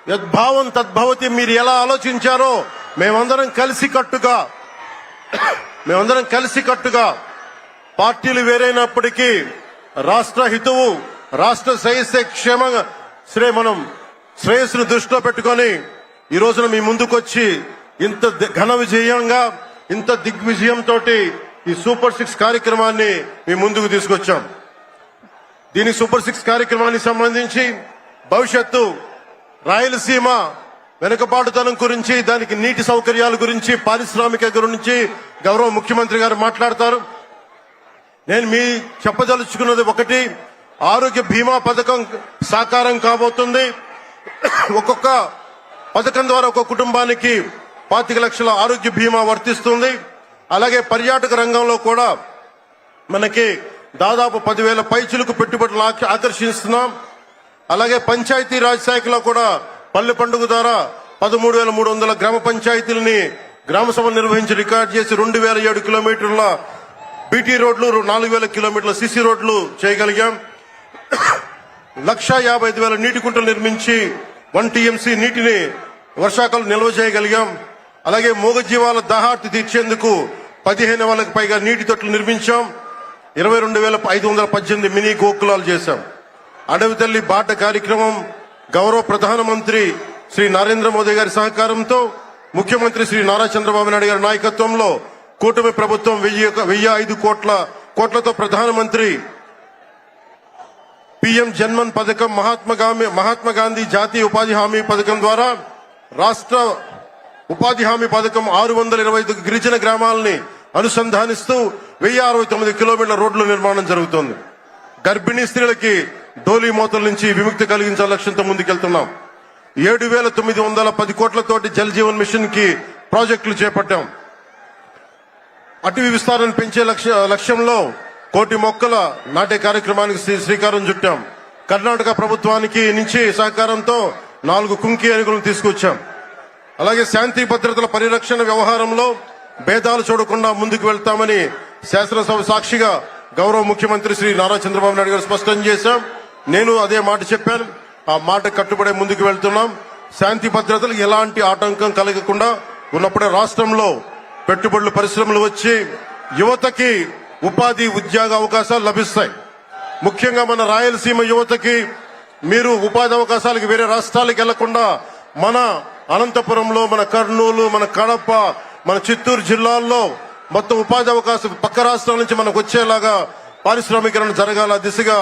యద్భావం తద్భవతి మీరు ఎలా ఆలోచించారో మేమందరం కలిసికట్టుగా పార్టీలు వేరైనప్పటికీ రాష్ట్ర హితువు రాష్ట్ర మనం శ్రేయస్సును దృష్టిలో పెట్టుకొని ఈ రోజున మీ ముందుకొచ్చి ఇంత ఘన విజయంగా ఇంత దిగ్విజయంతో ఈ సూపర్ 6 కార్యక్రమాన్ని మీ ముందుకు తీసుకొచ్చాం. దీని సూపర్ 6 కార్యక్రమానికి సంబంధించి భవిష్యత్తు రాయలసీమ వెనుకబాటుతనం గురించి, దానికి నీటి సౌకర్యాల గురించి, పారిశ్రామిక గురించి గౌరవ ముఖ్యమంత్రి గారు మాట్లాడతారు. నేను మీ చెప్పదలుచుకున్నది ఒకటి, ఆరోగ్య బీమా పథకం సాకారం కాబోతుంది. ఒక్కొక్క పథకం ద్వారా ఒక్కొక్క కుటుంబానికి 25 లక్షల ఆరోగ్య బీమా వర్తిస్తుంది. అలాగే పర్యాటక రంగంలో కూడా మనకి దాదాపు 10,000 పైచులకు పెట్టుబడులు ఆకర్షిస్తున్నాం. అలాగే పంచాయతీ రాజ్ శాఖలో కూడా పల్లె పండుగ ద్వారా 13,300 గ్రామ పంచాయతీలని గ్రామ సభలు నిర్వహించి రికార్డు చేసి 2,007 కిలోమీటర్ల బీటీ రోడ్లు, 4,000 కిలోమీటర్ల సిసి రోడ్లు చేయగలిగాం. 1,55,000 నీటి కుంటలు నిర్మించి 1 టీఎంసీ నీటిని వర్షాకాలం నిల్వ చేయగలిగాం. అలాగే మూగజీవాల దాహార్తి తీర్చేందుకు 15,000కు పైగా నీటి తొట్లు నిర్మించాం. 22,518 మినీ గోకులాలు చేశాం. అడవి తల్లి బాట కార్యక్రమం గౌరవ ప్రధానమంత్రి శ్రీ నరేంద్ర మోదీ గారి సహకారంతో, ముఖ్యమంత్రి శ్రీ నారా చంద్రబాబు నాయుడు గారి నాయకత్వంలో కూటమి ప్రభుత్వం 1,005 కోట్లతో ప్రధానమంత్రి పీఎం జన్మన్ పథకం, మహాత్మా గాంధీ జాతీయ ఉపాధి హామీ పథకం ద్వారా రాష్ట్ర ఉపాధి హామీ పథకం 625 గిరిజన గ్రామాలని అనుసంధానిస్తూ 1,069 కిలోమీటర్ల రోడ్ల నిర్మాణం జరుగుతోంది. గర్భిణీ స్త్రీలకి డోలీ మోతల నుంచి విముక్తి కలిగించాల లక్ష్యంతో ముందుకెళ్తున్నాం. 7,910 కోట్లతోటి జల్ జీవన్ మిషన్ కి ప్రాజెక్టులు చేపట్టాం. అటవీ విస్తారాన్ని పెంచే లక్ష్యంలో 1 కోటి మొక్కల నాటే కార్యక్రమానికి శ్రీకారం చుట్టాం. కర్ణాటక ప్రభుత్వానికి నుంచి సహకారంతో 4 కుంకి ఏనుగులను తీసుకొచ్చాం. అలాగే శాంతి భద్రతల పరిరక్షణ వ్యవహారంలో భేదాలు చూడకుండా ముందుకు వెళ్తామని శాసనసభ సాక్షిగా గౌరవ ముఖ్యమంత్రి శ్రీ నారా చంద్రబాబు నాయుడు గారు స్పష్టం చేశాం. నేను అదే మాట చెప్పాను. ఆ మాట కట్టుబడే ముందుకు వెళ్తున్నాం. శాంతి భద్రతలకు ఎలాంటి ఆటంకం కలగకుండా ఉన్నప్పుడే రాష్ట్రంలో పెట్టుబడులు, పరిశ్రమలు వచ్చి యువతకి ఉపాధి, ఉద్యోగ అవకాశాలు లభిస్తాయి. ముఖ్యంగా మన రాయలసీమ యువతకి మీరు ఉపాధి అవకాశాలకు వేరే రాష్ట్రాలకు వెళ్లకుండా మన అనంతపురంలో, మన కర్నూలు, మన కడప, మన చిత్తూరు జిల్లాల్లో మొత్తం ఉపాధి అవకాశం పక్క రాష్ట్రాల నుంచి మనకు వచ్చేలాగా పారిశ్రామికరణ జరగాల దిశగా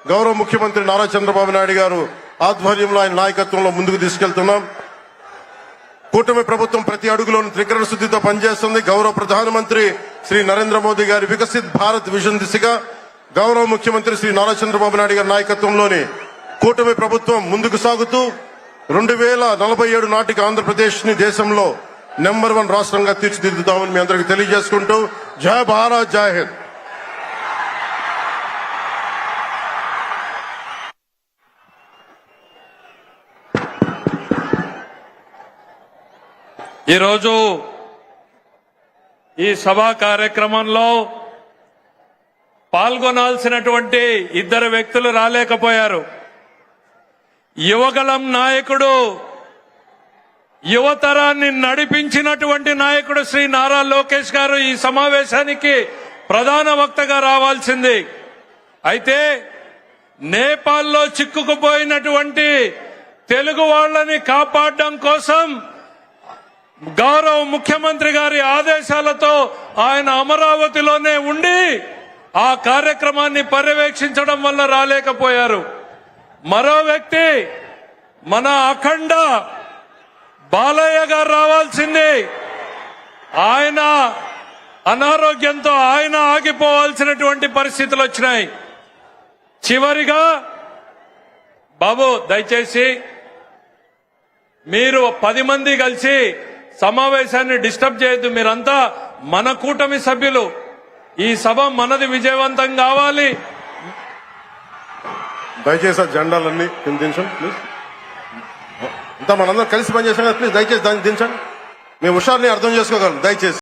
గౌరవ ముఖ్యమంత్రి నారా చంద్రబాబు నాయుడు గారు ఆధ్వర్యంలో, ఆయన నాయకత్వంలో ముందుకు తీసుకెళ్తున్నాం. కూటమి ప్రభుత్వం ప్రతి అడుగులోనూ త్రికరణ శుద్ధితో పనిచేస్తుంది. గౌరవ ప్రధానమంత్రి శ్రీ నరేంద్ర మోదీ గారి వికసిత్ భారత్ విజన్ దిశగా గౌరవ ముఖ్యమంత్రి శ్రీ నారా చంద్రబాబు నాయుడు గారి నాయకత్వంలోని కూటమి ప్రభుత్వం ముందుకు సాగుతూ 2047 నాటికి ఆంధ్రప్రదేశ్ ని దేశంలో నెంబర్ 1 రాష్ట్రంగా తీర్చిదిద్దుతామని మీ అందరికీ తెలియజేసుకుంటూ జై భారత్, జై హింద్. ఈరోజు ఈ సభా కార్యక్రమంలో పాల్గొనాల్సినటువంటి 2 వ్యక్తులు రాలేకపోయారు. యువగళం నాయకుడు, యువతరాన్ని నడిపించినటువంటి నాయకుడు శ్రీ నారా లోకేష్ గారు ఈ సమావేశానికి ప్రధాన వక్తగా రావాల్సింది. అయితే నేపాల్లో చిక్కుకుపోయినటువంటి తెలుగు వాళ్ళని కాపాడడం కోసం గౌరవ ముఖ్యమంత్రి గారి ఆదేశాలతో ఆయన అమరావతిలోనే ఉండి ఆ కార్యక్రమాన్ని పర్యవేక్షించడం వల్ల రాలేకపోయారు. మరో వ్యక్తి మన అఖండ బాలయ్య గారు రావాల్సింది. ఆయన అనారోగ్యంతో ఆయన ఆగిపోవాల్సినటువంటి పరిస్థితులు వచ్చినాయి. చివరిగా బాబు దయచేసి మీరు 10 మంది కలిసి సమావేశాన్ని డిస్టర్బ్ చేయొద్దు. మీరంతా మన కూటమి సభ్యులు. ఈ సభ మనది, విజయవంతం కావాలి. దయచేసి జెండాలన్నీ దించండి ప్లీజ్. అంతా మనందరం కలిసి పనిచేసాం కదా, ప్లీజ్ దయచేసి దాన్ని దించండి. మీ హుషారుని అర్థం చేసుకోగలం దయచేసి.